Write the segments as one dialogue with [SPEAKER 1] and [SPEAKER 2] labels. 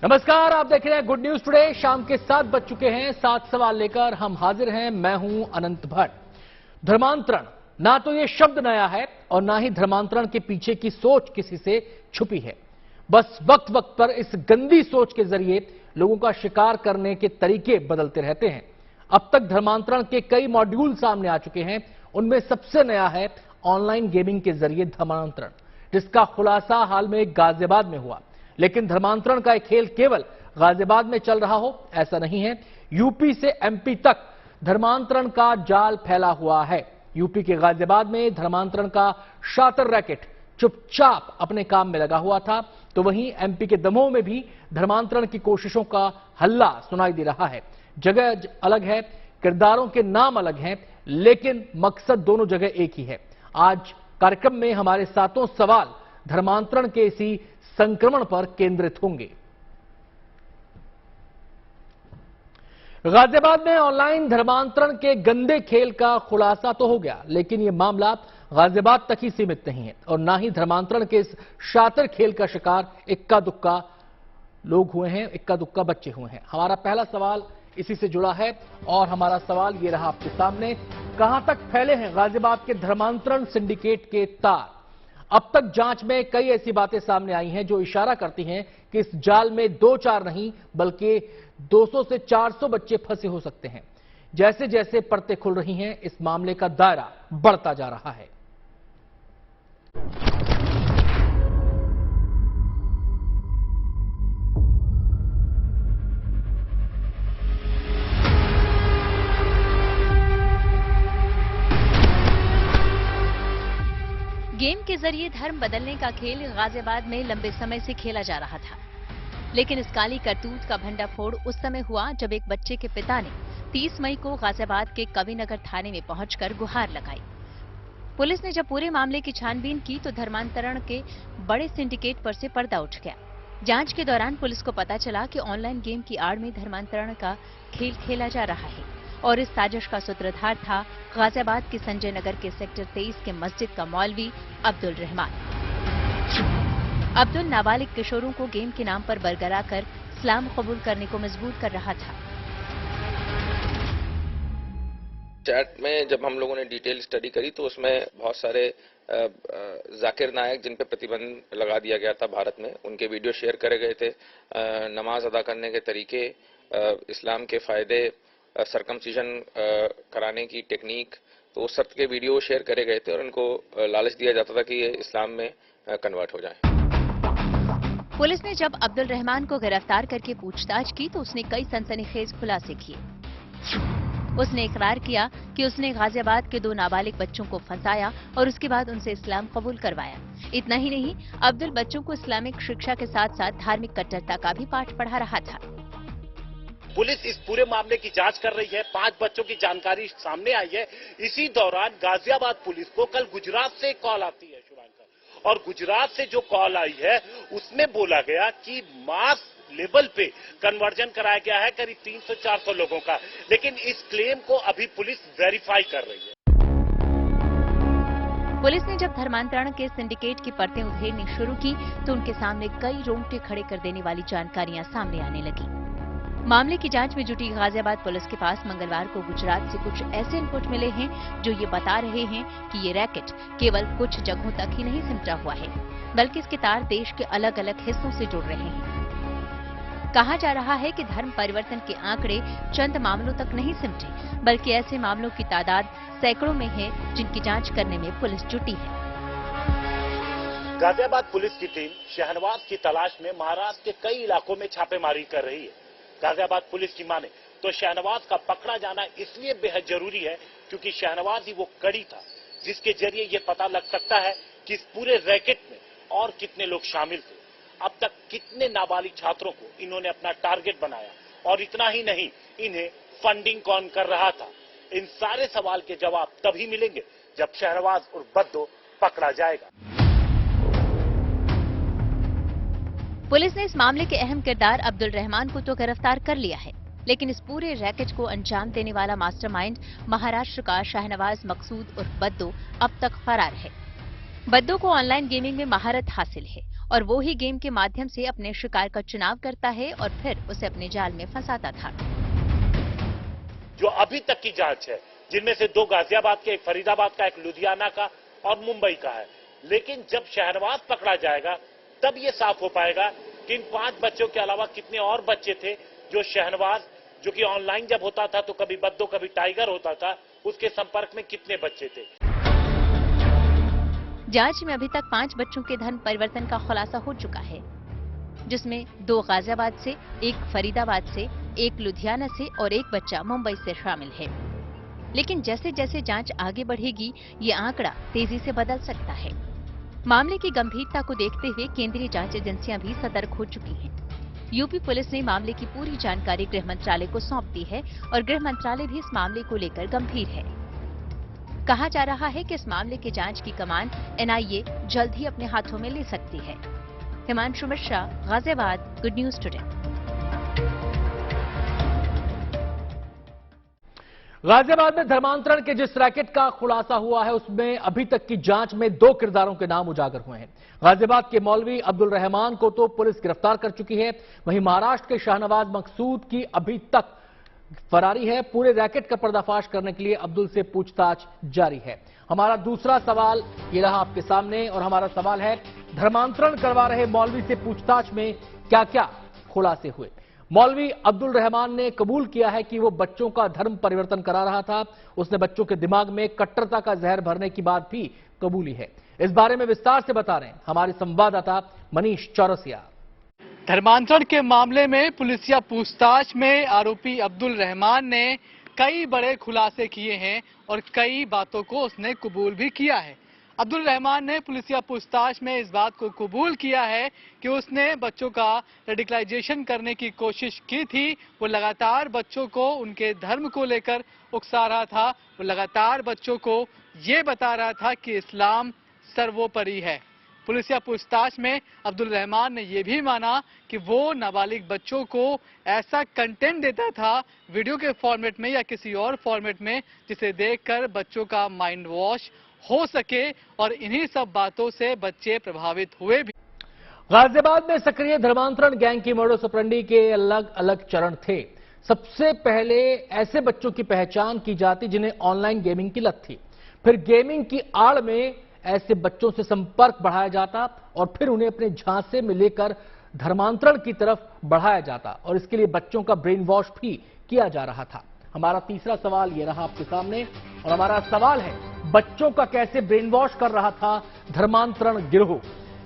[SPEAKER 1] नमस्कार, आप देख रहे हैं गुड न्यूज टुडे। शाम के 7 बज चुके हैं। 7 सवाल लेकर हम हाजिर हैं। मैं हूं अनंत भट्ट। धर्मांतरण, ना तो ये शब्द नया है और ना ही धर्मांतरण के पीछे की सोच किसी से छुपी है। बस वक्त वक्त पर इस गंदी सोच के जरिए लोगों का शिकार करने के तरीके बदलते रहते हैं। अब तक धर्मांतरण के कई मॉड्यूल सामने आ चुके हैं। उनमें सबसे नया है ऑनलाइन गेमिंग के जरिए धर्मांतरण, जिसका खुलासा हाल में गाजियाबाद में हुआ। लेकिन धर्मांतरण का एक खेल केवल गाजियाबाद में चल रहा हो, ऐसा नहीं है। यूपी से एमपी तक धर्मांतरण का जाल फैला हुआ है। यूपी के गाजियाबाद में धर्मांतरण का शातर रैकेट चुपचाप अपने काम में लगा हुआ था, तो वहीं एमपी के दमोह में भी धर्मांतरण की कोशिशों का हल्ला सुनाई दे रहा है। जगह अलग है, किरदारों के नाम अलग हैं, लेकिन मकसद दोनों जगह एक ही है। आज कार्यक्रम में हमारे 7 सवाल धर्मांतरण के इसी संक्रमण पर केंद्रित होंगे। गाजियाबाद में ऑनलाइन धर्मांतरण के गंदे खेल का खुलासा तो हो गया, लेकिन यह मामला गाजियाबाद तक ही सीमित नहीं है और ना ही धर्मांतरण के इस शातिर खेल का शिकार इक्का दुक्का लोग हुए हैं, इक्का दुक्का बच्चे हुए हैं। हमारा पहला सवाल इसी से जुड़ा है और हमारा सवाल यह रहा आपके सामने। कहां तक फैले हैं गाजियाबाद के धर्मांतरण सिंडिकेट के तार? अब तक जांच में कई ऐसी बातें सामने आई हैं जो इशारा करती हैं कि इस जाल में 2-4 नहीं बल्कि 200 से 400 बच्चे फंसे हो सकते हैं। जैसे जैसे परतें खुल रही हैं, इस मामले का दायरा बढ़ता जा रहा है।
[SPEAKER 2] गेम के जरिए धर्म बदलने का खेल गाजियाबाद में लंबे समय से खेला जा रहा था, लेकिन इस काली करतूत का भंडाफोड़ उस समय हुआ जब एक बच्चे के पिता ने 30 मई को गाजियाबाद के कविनगर थाने में पहुंचकर गुहार लगाई। पुलिस ने जब पूरे मामले की छानबीन की तो धर्मांतरण के बड़े सिंडिकेट पर से पर्दा उठ गया। जांच के दौरान पुलिस को पता चला कि ऑनलाइन गेम की आड़ में धर्मांतरण का खेल खेला जा रहा है और इस साजिश का सूत्रधार था गाजियाबाद के संजय नगर के सेक्टर 23 के मस्जिद का मौलवी अब्दुल रहमान। अब्दुल नाबालिग किशोरों को गेम के नाम पर बरगला कर इस्लाम कबूल करने को मजबूर कर रहा था।
[SPEAKER 3] चैट में जब हम लोगों ने डिटेल स्टडी करी तो उसमें बहुत सारे जाकिर नायक जिन पे प्रतिबंध लगा दिया गया था भारत में, उनके वीडियो शेयर करे गए थे। नमाज अदा करने के तरीके, इस्लाम के फायदे, सरकमसिजन कराने की टेक्निक, तो उस सब के वीडियो शेयर करे गए थे और उनको लालच दिया जाता था कि ये इस्लाम में कन्वर्ट हो जाए।
[SPEAKER 2] पुलिस ने जब अब्दुल रहमान को गिरफ्तार करके पूछताछ की तो उसने कई सनसनीखेज खुलासे किए। उसने इकरार किया कि उसने गाजियाबाद के 2 नाबालिग बच्चों को फंसाया और उसके बाद उनसे इस्लाम कबूल करवाया। इतना ही नहीं, अब्दुल बच्चों को इस्लामिक शिक्षा के साथ साथ धार्मिक कट्टरता का भी पाठ पढ़ा रहा था।
[SPEAKER 4] पुलिस इस पूरे मामले की जांच कर रही है। 5 बच्चों की जानकारी सामने आई है। इसी दौरान गाजियाबाद पुलिस को कल गुजरात से कॉल आती है शुभांकर, और गुजरात से जो कॉल आई है उसमें बोला गया कि मास लेवल पे कन्वर्जन कराया गया है करीब 300-400 लोगों का, लेकिन इस क्लेम को अभी पुलिस वेरीफाई कर रही है।
[SPEAKER 2] पुलिस ने जब धर्मांतरण के सिंडिकेट की परतें उधेड़नी शुरू की तो उनके सामने कई रोंगटे खड़े कर देने वाली जानकारियां सामने आने लगी। मामले की जांच में जुटी गाजियाबाद पुलिस के पास मंगलवार को गुजरात से कुछ ऐसे इनपुट मिले हैं जो ये बता रहे हैं कि ये रैकेट केवल कुछ जगहों तक ही नहीं सिमटा हुआ है, बल्कि इसके तार देश के अलग अलग हिस्सों से जुड़ रहे हैं। कहा जा रहा है कि धर्म परिवर्तन के आंकड़े चंद मामलों तक नहीं सिमटे, बल्कि ऐसे मामलों की तादाद सैकड़ों में है जिनकी जांच करने में पुलिस जुटी है।
[SPEAKER 4] गाजियाबाद पुलिस की टीम शहनवाज की तलाश में महाराष्ट्र के कई इलाकों में छापेमारी कर रही है। गाजियाबाद पुलिस की माने तो शहनवाज का पकड़ा जाना इसलिए बेहद जरूरी है क्योंकि शहनवाज ही वो कड़ी था जिसके जरिए ये पता लग सकता है कि इस पूरे रैकेट में और कितने लोग शामिल थे, अब तक कितने नाबालिग छात्रों को इन्होंने अपना टारगेट बनाया, और इतना ही नहीं, इन्हें फंडिंग कौन कर रहा था। इन सारे सवाल के जवाब तभी मिलेंगे जब शहनवाज और बद्दो पकड़ा जाएगा।
[SPEAKER 2] पुलिस ने इस मामले के अहम किरदार अब्दुल रहमान को तो गिरफ्तार कर लिया है, लेकिन इस पूरे रैकेट को अंजाम देने वाला मास्टरमाइंड महाराष्ट्र का शाहनवाज मकसूद उर्फ बद्दो अब तक फरार है। बद्दो को ऑनलाइन गेमिंग में महारत हासिल है और वो ही गेम के माध्यम से अपने शिकार का चुनाव करता है और फिर उसे अपने जाल में फंसाता था।
[SPEAKER 4] जो अभी तक की जांच है, जिनमें से 2 गाजियाबाद के, एक फरीदाबाद का, एक लुधियाना का और मुंबई का है, लेकिन जब शहनवाज पकड़ा जाएगा तब ये साफ हो पाएगा कि इन 5 बच्चों के अलावा कितने और बच्चे थे जो शहनवाज, जो कि ऑनलाइन जब होता था तो कभी बद्दो कभी टाइगर होता था, उसके संपर्क में कितने बच्चे थे।
[SPEAKER 2] जांच में अभी तक 5 बच्चों के धर्म परिवर्तन का खुलासा हो चुका है, जिसमें 2 गाजियाबाद से, 1 फरीदाबाद से, 1 लुधियाना से और 1 बच्चा मुंबई से शामिल है। लेकिन जैसे जैसे जांच आगे बढ़ेगी, ये आंकड़ा तेजी से बदल सकता है। मामले की गंभीरता को देखते हुए केंद्रीय जांच एजेंसियां भी सतर्क हो चुकी हैं। यूपी पुलिस ने मामले की पूरी जानकारी गृह मंत्रालय को सौंप दी है और गृह मंत्रालय भी इस मामले को लेकर गंभीर है। कहा जा रहा है कि इस मामले की जांच की कमान एनआईए जल्द ही अपने हाथों में ले सकती है। Himanshu Mishra, Ghaziabad, good news today.
[SPEAKER 1] Ghaziabad में धर्मांतरण के जिस रैकेट का खुलासा हुआ है, उसमें अभी तक की जांच में 2 किरदारों के नाम उजागर हुए हैं। गाजियाबाद के मौलवी अब्दुल रहमान को तो पुलिस गिरफ्तार कर चुकी है, वहीं महाराष्ट्र के शाहनवाज मकसूद की अभी तक फरारी है। पूरे रैकेट का पर्दाफाश करने के लिए अब्दुल से पूछताछ जारी है। हमारा दूसरा सवाल ये रहा आपके सामने, और हमारा सवाल है, धर्मांतरण करवा रहे मौलवी से पूछताछ में क्या क्या खुलासे हुए। मौलवी अब्दुल रहमान ने कबूल किया है कि वो बच्चों का धर्म परिवर्तन करा रहा था। उसने बच्चों के दिमाग में कट्टरता का जहर भरने की बात भी कबूली है। इस बारे में विस्तार से बता रहे हैं हमारे संवाददाता मनीष चौरसिया।
[SPEAKER 5] धर्मांतरण के मामले में पुलिसिया पूछताछ में आरोपी अब्दुल रहमान ने कई बड़े खुलासे किए हैं और कई बातों को उसने कबूल भी किया है। अब्दुल रहमान ने पुलिसिया पूछताछ में इस बात को कबूल किया है कि उसने बच्चों का रेडिकलाइजेशन करने की कोशिश की थी। वो लगातार बच्चों को उनके धर्म को लेकर उकसा रहा था। वो लगातार बच्चों को ये बता रहा था कि इस्लाम सर्वोपरि है। पुलिसिया पूछताछ में अब्दुल रहमान ने यह भी माना कि वो नाबालिग बच्चों को ऐसा कंटेंट देता था वीडियो के फॉर्मेट में या किसी और फॉर्मेट में, जिसे देखकर बच्चों का माइंड वॉश हो सके, और इन्हीं सब बातों से बच्चे प्रभावित हुए भी।
[SPEAKER 1] गाजियाबाद में सक्रिय धर्मांतरण गैंग की मोडस ऑपरेंडी के अलग अलग चरण थे। सबसे पहले ऐसे बच्चों की पहचान की जाती जिन्हें ऑनलाइन गेमिंग की लत थी, फिर गेमिंग की आड़ में ऐसे बच्चों से संपर्क बढ़ाया जाता और फिर उन्हें अपने झांसे में लेकर धर्मांतरण की तरफ बढ़ाया जाता, और इसके लिए बच्चों का ब्रेन वॉश भी किया जा रहा था। हमारा तीसरा सवाल ये रहा आपके सामने, और हमारा सवाल है, बच्चों का कैसे ब्रेन वॉश कर रहा था धर्मांतरण गिरोह।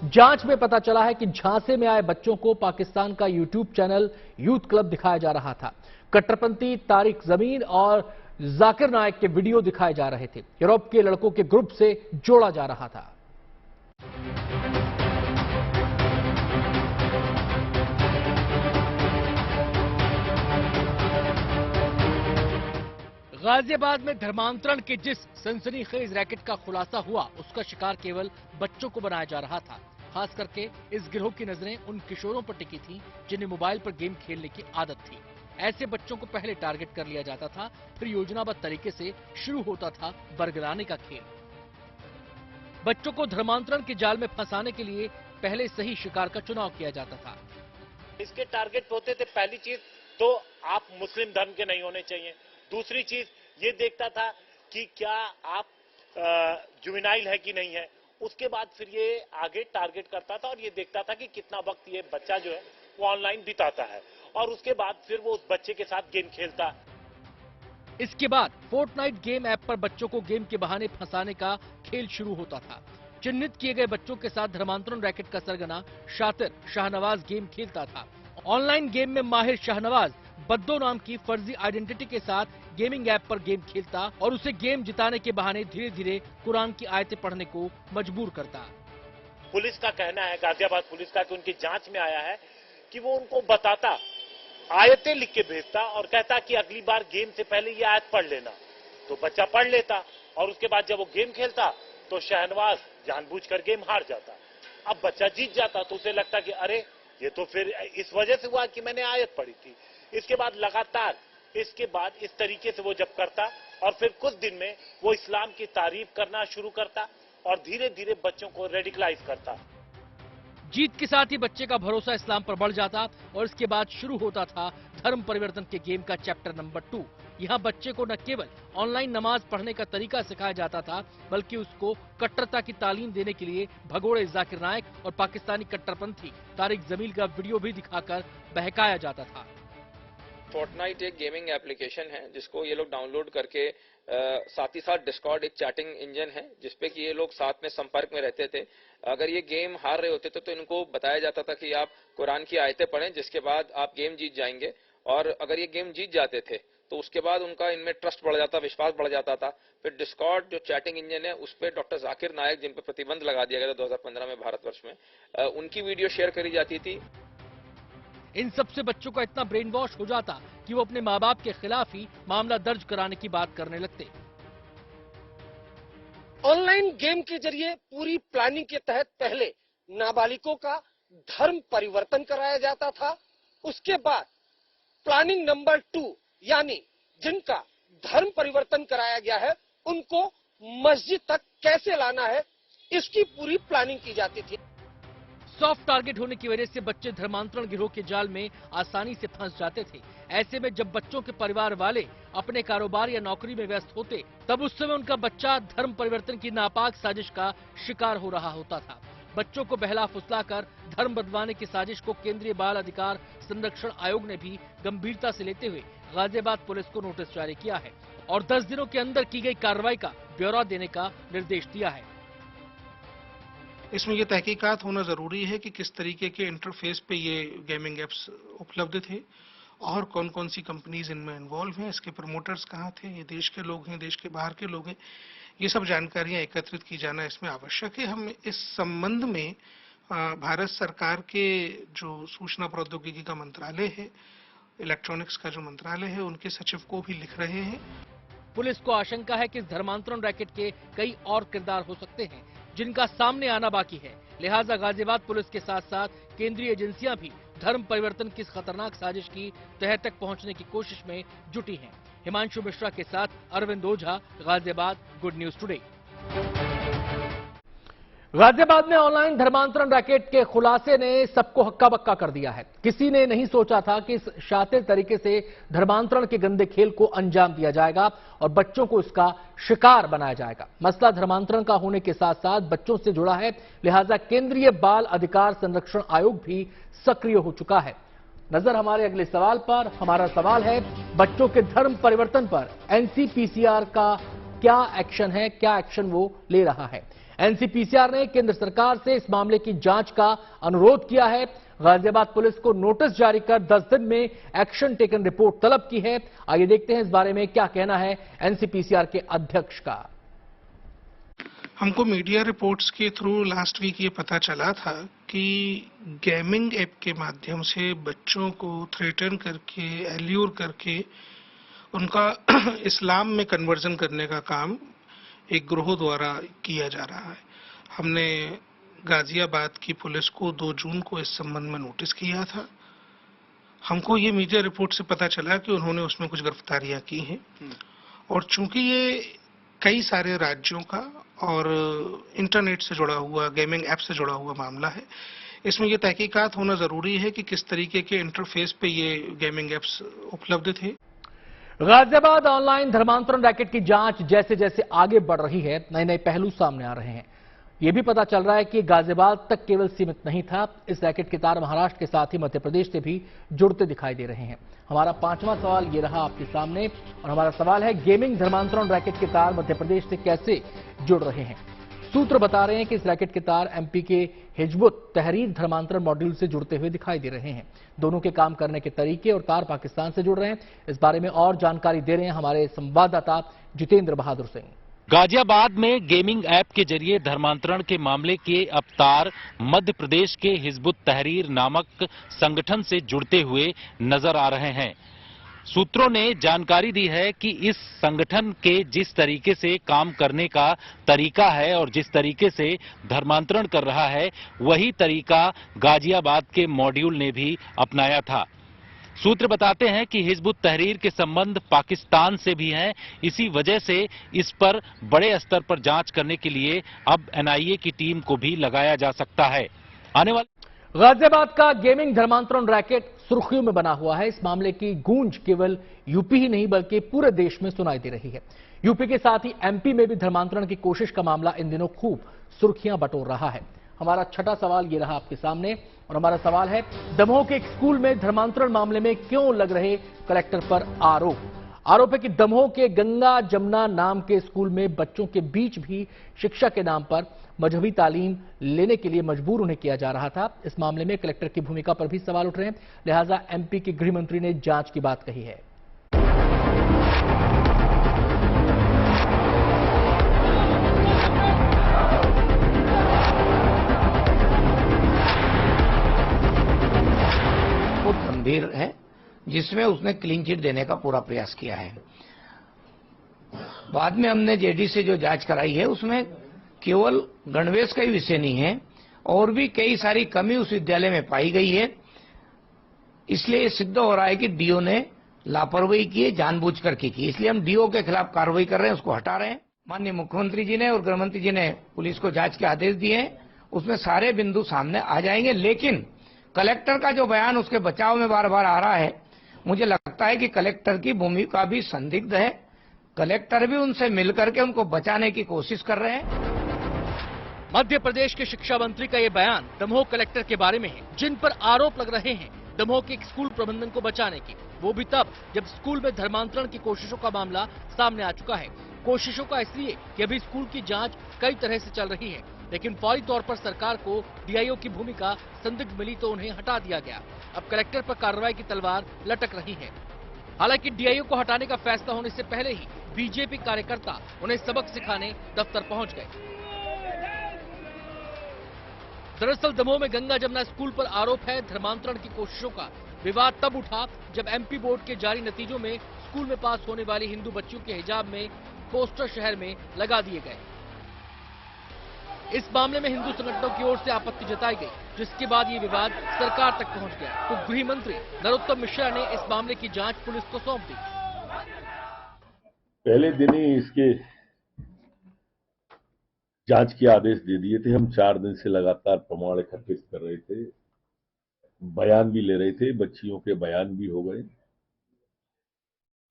[SPEAKER 1] जांच में पता चला है कि झांसे में आए बच्चों को पाकिस्तान का यूट्यूब चैनल यूथ क्लब दिखाया जा रहा था। कट्टरपंथी तारिक जमीन और जाकिर नायक के वीडियो दिखाए जा रहे थे। यूरोप के लड़कों के ग्रुप से जोड़ा जा रहा था। गाजियाबाद में धर्मांतरण के जिस सनसनीखेज रैकेट का खुलासा हुआ, उसका शिकार केवल बच्चों को बनाया जा रहा था। खास करके इस गिरोह की नजरें उन किशोरों पर टिकी थीं जिन्हें मोबाइल पर गेम खेलने की आदत थी। ऐसे बच्चों को पहले टारगेट कर लिया जाता था, फिर योजनाबद्ध तरीके से शुरू होता था बरगलाने का खेल। बच्चों को धर्मांतरण के जाल में फंसाने के लिए पहले सही शिकार का चुनाव किया जाता था।
[SPEAKER 4] इसके टारगेट होते थे, पहली चीज तो आप मुस्लिम धर्म के नहीं होने चाहिए। दूसरी चीज ये देखता था कि क्या आप जुवेनाइल है कि नहीं है। उसके बाद फिर ये आगे टारगेट करता था और ये देखता था कि कितना वक्त ये बच्चा जो है वो ऑनलाइन बिताता है, और उसके बाद फिर वो उस बच्चे के साथ गेम खेलता।
[SPEAKER 1] इसके बाद फोर्टनाइट गेम ऐप पर बच्चों को गेम के बहाने फंसाने का खेल शुरू होता था। चिन्हित किए गए बच्चों के साथ धर्मांतरण रैकेट का सरगना शातिर शाहनवाज गेम खेलता था। ऑनलाइन गेम में माहिर शाहनवाज बद्दो नाम की फर्जी आइडेंटिटी के साथ गेमिंग ऐप पर गेम खेलता और उसे गेम जिताने के बहाने धीरे धीरे कुरान की आयतें पढ़ने को मजबूर करता।
[SPEAKER 4] पुलिस का कहना है, गाजियाबाद पुलिस का, कि उनकी जांच में आया है कि वो उनको बताता, आयतें लिख के भेजता और कहता कि अगली बार गेम से पहले ये आयत पढ़ लेना, तो बच्चा पढ़ लेता, और उसके बाद जब वो गेम खेलता तो शाहनवाज जानबूझकर गेम हार जाता। अब बच्चा जीत जाता तो उसे लगता कि अरे ये तो फिर इस वजह से हुआ कि मैंने आयत पढ़ी थी। इसके बाद लगातार इसके बाद इस तरीके से वो जब करता और फिर कुछ दिन में वो इस्लाम की तारीफ करना शुरू करता और धीरे धीरे बच्चों को रेडिकलाइज करता।
[SPEAKER 1] जीत के साथ ही बच्चे का भरोसा इस्लाम पर बढ़ जाता और इसके बाद शुरू होता था धर्म परिवर्तन के गेम का चैप्टर नंबर 2। यहाँ बच्चे को न केवल ऑनलाइन नमाज पढ़ने का तरीका सिखाया जाता था, बल्कि उसको कट्टरता की तालीम देने के लिए भगोड़े जाकिर नायक और पाकिस्तानी कट्टरपंथी तारिक जमील का वीडियो भी दिखाकर बहकाया जाता था।
[SPEAKER 3] फोर्टनाइट एक गेमिंग एप्लीकेशन है जिसको ये लोग डाउनलोड करके साथ ही साथ डिस्कॉर्ड एक चैटिंग इंजन है जिसपे कि ये लोग साथ में संपर्क में रहते थे। अगर ये गेम हार रहे होते थे तो इनको बताया जाता था कि आप कुरान की आयतें पढ़ें, जिसके बाद आप गेम जीत जाएंगे। और अगर ये गेम जीत जाते थे तो उसके बाद उनका इनमें ट्रस्ट बढ़ जाता, विश्वास बढ़ जाता था। फिर डिस्कॉर्ड जो चैटिंग इंजन है उस पर डॉक्टर जाकिर नायक, जिन पर प्रतिबंध लगा दिया गया था 2015 में भारतवर्ष में, उनकी वीडियो शेयर करी जाती थी।
[SPEAKER 1] इन सबसे बच्चों का इतना ब्रेन वॉश हो जाता कि वो अपने माँ बाप के खिलाफ ही मामला दर्ज कराने की बात करने लगते।
[SPEAKER 6] ऑनलाइन गेम के जरिए पूरी प्लानिंग के तहत पहले नाबालिगों का धर्म परिवर्तन कराया जाता था। उसके बाद प्लानिंग नंबर 2 यानी जिनका धर्म परिवर्तन कराया गया है उनको मस्जिद तक कैसे लाना है, इसकी पूरी प्लानिंग की जाती थी।
[SPEAKER 1] सॉफ्ट टारगेट होने की वजह से बच्चे धर्मांतरण गिरोह के जाल में आसानी से फंस जाते थे। ऐसे में जब बच्चों के परिवार वाले अपने कारोबार या नौकरी में व्यस्त होते, तब उस समय उनका बच्चा धर्म परिवर्तन की नापाक साजिश का शिकार हो रहा होता था। बच्चों को बहला फुसलाकर धर्म बदलवाने की साजिश को केंद्रीय बाल अधिकार संरक्षण आयोग ने भी गंभीरता से लेते हुए गाजियाबाद पुलिस को नोटिस जारी किया है और 10 दिनों के अंदर की गई कार्रवाई का ब्यौरा देने का निर्देश दिया है।
[SPEAKER 7] इसमें ये तहकीकात होना ज़रूरी है कि किस तरीके के इंटरफेस पे ये गेमिंग एप्स उपलब्ध थे और कौन कौन सी कंपनीज इनमें इन्वॉल्व हैं, इसके प्रमोटर्स कहाँ थे, ये देश के लोग हैं, देश के बाहर के लोग हैं, ये सब जानकारियां एकत्रित की जाना इसमें आवश्यक है। हम इस संबंध में भारत सरकार के जो सूचना प्रौद्योगिकी का मंत्रालय है, इलेक्ट्रॉनिक्स का जो मंत्रालय है, उनके सचिव को भी लिख रहे हैं।
[SPEAKER 1] पुलिस को आशंका है कि इस धर्मांतरण रैकेट के कई और किरदार हो सकते हैं जिनका सामने आना बाकी है। लिहाजा गाजियाबाद पुलिस के साथ साथ केंद्रीय एजेंसियां भी धर्म परिवर्तन की इस खतरनाक साजिश की तह तक पहुंचने की कोशिश में जुटी हैं। हिमांशु मिश्रा के साथ Arvind Ojha, Ghaziabad, good news today. Ghaziabad में ऑनलाइन धर्मांतरण रैकेट के खुलासे ने सबको हक्का बक्का कर दिया है। किसी ने नहीं सोचा था कि इस शातिर तरीके से धर्मांतरण के गंदे खेल को अंजाम दिया जाएगा और बच्चों को इसका शिकार बनाया जाएगा। मसला धर्मांतरण का होने के साथ साथ बच्चों से जुड़ा है, लिहाजा केंद्रीय बाल अधिकार संरक्षण आयोग भी सक्रिय हो चुका है। नजर हमारे अगले सवाल पर। हमारा सवाल है, बच्चों के धर्म परिवर्तन पर एनसीपीसीआर का क्या एक्शन है, क्या एक्शन वो ले रहा है। एनसीपीसीआर ने केंद्र सरकार से इस मामले की जांच का अनुरोध किया है। गाजियाबाद पुलिस को नोटिस जारी कर 10 दिन में एक्शन टेकन रिपोर्ट तलब की है। आइए देखते हैं इस बारे में क्या कहना है एनसीपीसीआर के अध्यक्ष का।
[SPEAKER 7] हमको मीडिया रिपोर्ट्स के थ्रू लास्ट वीक ये पता चला था कि गेमिंग ऐप के माध्यम से बच्चों को थ्रेटन करके, एल्यूर करके उनका इस्लाम में कन्वर्जन करने का काम एक ग्रोह द्वारा किया जा रहा है। हमने गाजियाबाद की पुलिस को 2 जून को इस संबंध में नोटिस किया था। हमको ये मीडिया रिपोर्ट से पता चला कि उन्होंने उसमें कुछ गिरफ्तारियां की हैं और चूंकि ये कई सारे राज्यों का और इंटरनेट से जुड़ा हुआ, गेमिंग ऐप से जुड़ा हुआ मामला है, इसमें ये तहकीकात होना ज़रूरी है कि किस तरीके के इंटरफेस पे ये गेमिंग ऐप्स उपलब्ध थे।
[SPEAKER 1] गाजियाबाद ऑनलाइन धर्मांतरण रैकेट की जांच जैसे जैसे आगे बढ़ रही है, नए नए पहलू सामने आ रहे हैं। यह भी पता चल रहा है कि गाजियाबाद तक केवल सीमित नहीं था। इस रैकेट के तार महाराष्ट्र के साथ ही मध्य प्रदेश से भी जुड़ते दिखाई दे रहे हैं। हमारा 5वां सवाल ये रहा आपके सामने और हमारा सवाल है, गेमिंग धर्मांतरण रैकेट के तार मध्य प्रदेश से कैसे जुड़ रहे हैं। सूत्र बता रहे हैं कि इस रैकेट के तार एमपी के हिजबुत तहरीर धर्मांतरण मॉड्यूल से जुड़ते हुए दिखाई दे रहे हैं। दोनों के काम करने के तरीके और तार पाकिस्तान से जुड़ रहे हैं। इस बारे में और जानकारी दे रहे हैं हमारे संवाददाता जितेंद्र बहादुर सिंह।
[SPEAKER 8] गाजियाबाद में गेमिंग ऐप के जरिए धर्मांतरण के मामले के अब तार मध्य प्रदेश के हिजबुत तहरीर नामक संगठन से जुड़ते हुए नजर आ रहे हैं। सूत्रों ने जानकारी दी है कि इस संगठन के जिस तरीके से काम करने का तरीका है और जिस तरीके से धर्मांतरण कर रहा है, वही तरीका गाजियाबाद के मॉड्यूल ने भी अपनाया था। सूत्र बताते हैं कि हिजबुत तहरीर के संबंध पाकिस्तान से भी हैं। इसी वजह से इस पर बड़े स्तर पर जांच करने के लिए अब एनआईए की टीम को भी लगाया जा सकता है। आने वाले
[SPEAKER 1] गाजियाबाद का गेमिंग धर्मांतरण रैकेट सुर्खियों में बना हुआ है। इस मामले की गूंज केवल यूपी ही नहीं बल्कि पूरे देश में सुनाई दे रही है। यूपी के साथ ही एमपी में भी धर्मांतरण की कोशिश का मामला इन दिनों खूब सुर्खियां बटोर रहा है। हमारा छठा सवाल ये रहा आपके सामने और हमारा सवाल है, दमोह के एक स्कूल में धर्मांतरण मामले में क्यों लग रहे कलेक्टर पर आरोप? आरोप है कि दमोह के गंगा जमुना नाम के स्कूल में बच्चों के बीच भी शिक्षा के नाम पर मजहबी तालीम लेने के लिए मजबूर उन्हें किया जा रहा था। इस मामले में कलेक्टर की भूमिका पर भी सवाल उठ रहे हैं, लिहाजा एमपी के गृह मंत्री ने जांच की बात कही है।
[SPEAKER 9] बहुत गंभीर है, जिसमें उसने क्लीन चिट देने का पूरा प्रयास किया है। बाद में हमने जेडी से जो जांच कराई है उसमें केवल गणवेश का ही विषय नहीं है, और भी कई सारी कमी उस विद्यालय में पाई गई है। इसलिए ये सिद्ध हो रहा है कि डीओ ने लापरवाही की है, जानबूझ करके की। इसलिए हम डीओ के खिलाफ कार्रवाई कर रहे हैं, उसको हटा रहे हैं। माननीय मुख्यमंत्री जी ने और गृह मंत्री जी ने पुलिस को जांच के आदेश दिए हैं, उसमें सारे बिंदु सामने आ जाएंगे। लेकिन कलेक्टर का जो बयान उसके बचाव में बार बार आ रहा है, मुझे लगता है कि कलेक्टर की भूमिका भी संदिग्ध है। कलेक्टर भी उनसे मिलकर के उनको बचाने की कोशिश कर रहे हैं।
[SPEAKER 1] मध्य प्रदेश के शिक्षा मंत्री का ये बयान दमोह कलेक्टर के बारे में है, जिन पर आरोप लग रहे हैं दमोह के एक स्कूल प्रबंधन को बचाने की, वो भी तब जब स्कूल में धर्मांतरण की कोशिशों का मामला सामने आ चुका है। कोशिशों का इसलिए कि अभी स्कूल की जांच कई तरह से चल रही है, लेकिन फौरी तौर पर सरकार को डीआईओ की भूमिका संदिग्ध मिली तो उन्हें हटा दिया गया। अब कलेक्टर पर कार्रवाई की तलवार लटक रही है। हालांकि डीआईओ को हटाने का फैसला होने से पहले ही बीजेपी कार्यकर्ता उन्हें सबक सिखाने दफ्तर पहुंच गए। दरअसल दमोह में गंगा जमुना स्कूल पर आरोप है धर्मांतरण की कोशिशों का। विवाद तब उठा जब एमपी बोर्ड के जारी नतीजों में स्कूल में पास होने वाली हिंदू बच्चियों के हिजाब में पोस्टर शहर में लगा दिए गए। इस मामले में हिंदू संगठनों की ओर से आपत्ति जताई गई, जिसके बाद ये विवाद सरकार तक पहुंच गया तो गृह मंत्री नरोत्तम मिश्रा ने इस मामले की जांच पुलिस को सौंप दी।
[SPEAKER 10] पहले दिन ही इसके जांच के आदेश दे दिए थे। हम 4 दिन से लगातार प्रमाण एकत्रित कर रहे थे, बयान भी ले रहे थे, बच्चियों के बयान भी हो गए।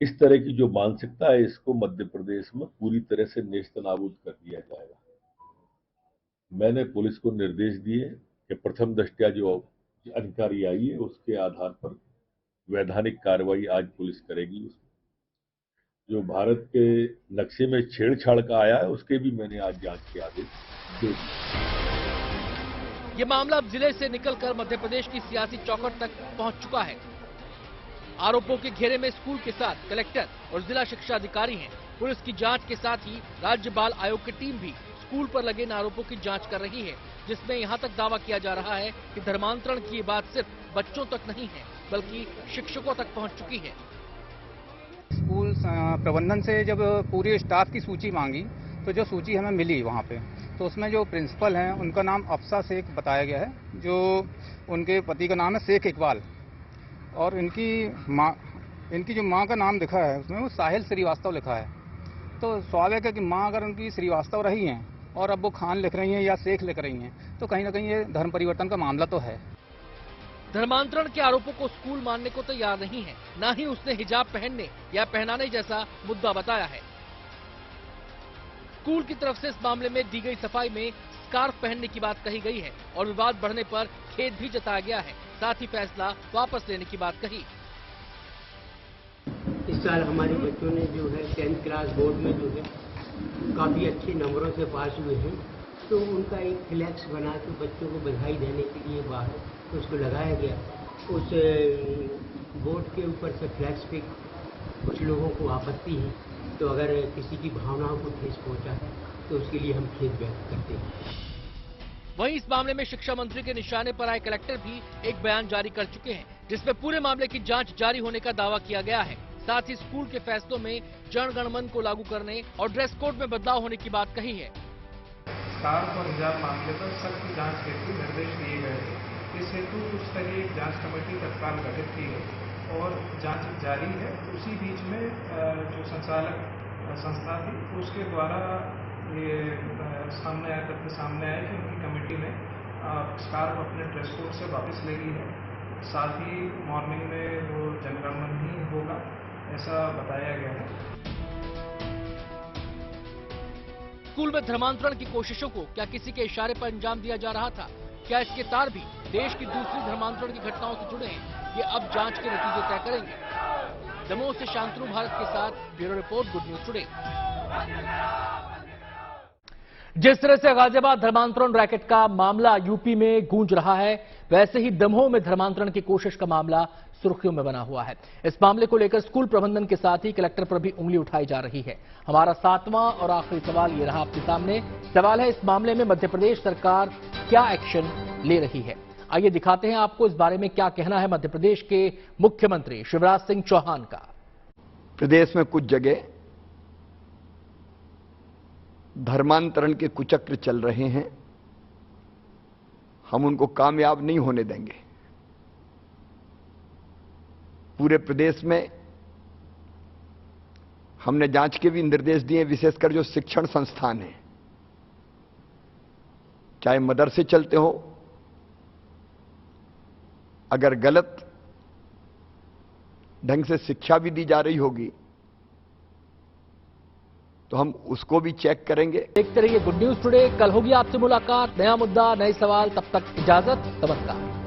[SPEAKER 10] इस तरह की जो मानसिकता है, इसको मध्य प्रदेश में पूरी तरह से नेस्तनाबूद कर दिया जाएगा। मैंने पुलिस को निर्देश दिए कि प्रथम दृष्टया जो जानकारी आई है उसके आधार पर वैधानिक कार्रवाई आज पुलिस करेगी। जो भारत के नक्शे में छेड़छाड़ का आया है उसके भी मैंने आज जांच के आदेश दे दिए।
[SPEAKER 1] ये मामला अब जिले से निकलकर मध्य प्रदेश की सियासी चौखट तक पहुंच चुका है। आरोपों के घेरे में स्कूल के साथ कलेक्टर और जिला शिक्षा अधिकारी हैं। पुलिस की जांच के साथ ही राज्य बाल आयोग की टीम भी स्कूल पर लगे इन आरोपों की जांच कर रही है, जिसमें यहां तक दावा किया जा रहा है कि धर्मांतरण की ये बात सिर्फ बच्चों तक नहीं है बल्कि शिक्षकों तक पहुंच चुकी है।
[SPEAKER 11] स्कूल प्रबंधन से जब पूरी स्टाफ की सूची मांगी तो जो सूची हमें मिली वहाँ पे, तो उसमें जो प्रिंसिपल हैं उनका नाम अफसा शेख बताया गया है, जो उनके पति का नाम है शेख इकबाल, और इनकी जो माँ का नाम लिखा है उसमें वो साहिल श्रीवास्तव लिखा है। तो स्वाभाविक है कि माँ अगर उनकी श्रीवास्तव रही हैं और अब वो खान लिख रही हैं या शेख लिख रही हैं, तो कहीं ना कहीं ये धर्म परिवर्तन का मामला तो है।
[SPEAKER 1] धर्मांतरण के आरोपों को स्कूल मानने को तैयार नहीं है, न ही उसने हिजाब पहनने या पहनाने जैसा मुद्दा बताया है। स्कूल की तरफ से इस मामले में दी गई सफाई में स्कार्फ पहनने की बात कही गई है और विवाद बढ़ने पर खेद भी जताया गया है, साथ ही फैसला वापस लेने की बात कही।
[SPEAKER 12] इस साल हमारे बच्चों ने जो है 10th क्लास बोर्ड में जो है काफ़ी अच्छे नंबरों से पास हुए हैं, तो उनका एक फ्लैक्स बना के बच्चों को बधाई देने के लिए बाहर उसको लगाया गया। उस बोर्ड के ऊपर से फ्लैक्स पे कुछ लोगों को आपत्ति है, तो अगर किसी की भावनाओं को ठेस पहुंचा है तो उसके लिए हम खेद व्यक्त करते हैं।
[SPEAKER 1] वहीं इस मामले में शिक्षा मंत्री के निशाने पर आए कलेक्टर भी एक बयान जारी कर चुके हैं, जिसमें पूरे मामले की जांच जारी होने का दावा किया गया है। साथ ही स्कूल के फैसलों में जन गण मन को लागू करने और ड्रेस कोड में बदलाव होने की बात कही है।
[SPEAKER 13] स्कार्फ और हिजाब मामले पर सख्त जांच हेतु निर्देश दिए गए थे। इस हेतु उच्च स्तरीय जांच कमेटी तत्काल गठित की गई और जांच जारी है। उसी बीच में जो संचालक संस्था थी उसके द्वारा ये तथ्य सामने आया कि उनकी कमेटी में स्कार्फ अपने ड्रेस कोड से वापस ले ली है। साथ ही मॉर्निंग में वो जनगणमन ही होगा, ऐसा बताया गया है।
[SPEAKER 1] स्कूल में धर्मांतरण की कोशिशों को क्या किसी के इशारे पर अंजाम दिया जा रहा था? क्या इसके तार भी देश की दूसरी धर्मांतरण की घटनाओं से जुड़े हैं? ये अब जांच के नतीजे तय करेंगे। दमोह से शांतनु भारत के साथ bureau report, good news today. जिस तरह से गाजियाबाद धर्मांतरण रैकेट का मामला यूपी में गूंज रहा है, वैसे ही दमोह में धर्मांतरण की कोशिश का मामला सुर्खियों में बना हुआ है। इस मामले को लेकर स्कूल प्रबंधन के साथ ही कलेक्टर पर भी उंगली उठाई जा रही है। हमारा 7वां और आखिरी सवाल ये रहा आपके सामने। सवाल है, इस मामले में मध्य प्रदेश सरकार क्या एक्शन ले रही है? आइए दिखाते हैं आपको इस बारे में क्या कहना है मध्य प्रदेश के मुख्यमंत्री शिवराज सिंह चौहान का।
[SPEAKER 14] प्रदेश में कुछ जगह धर्मांतरण के कुचक्र चल रहे हैं, हम उनको कामयाब नहीं होने देंगे। पूरे प्रदेश में हमने जांच के भी निर्देश दिए, विशेषकर जो शिक्षण संस्थान हैं, चाहे मदरसे चलते हो, अगर गलत ढंग से शिक्षा भी दी जा रही होगी तो हम उसको भी चेक करेंगे।
[SPEAKER 1] देखते रहिए गुड न्यूज टुडे। कल होगी आपसे मुलाकात, नया मुद्दा, नए सवाल। तब तक इजाजत, नमस्कार।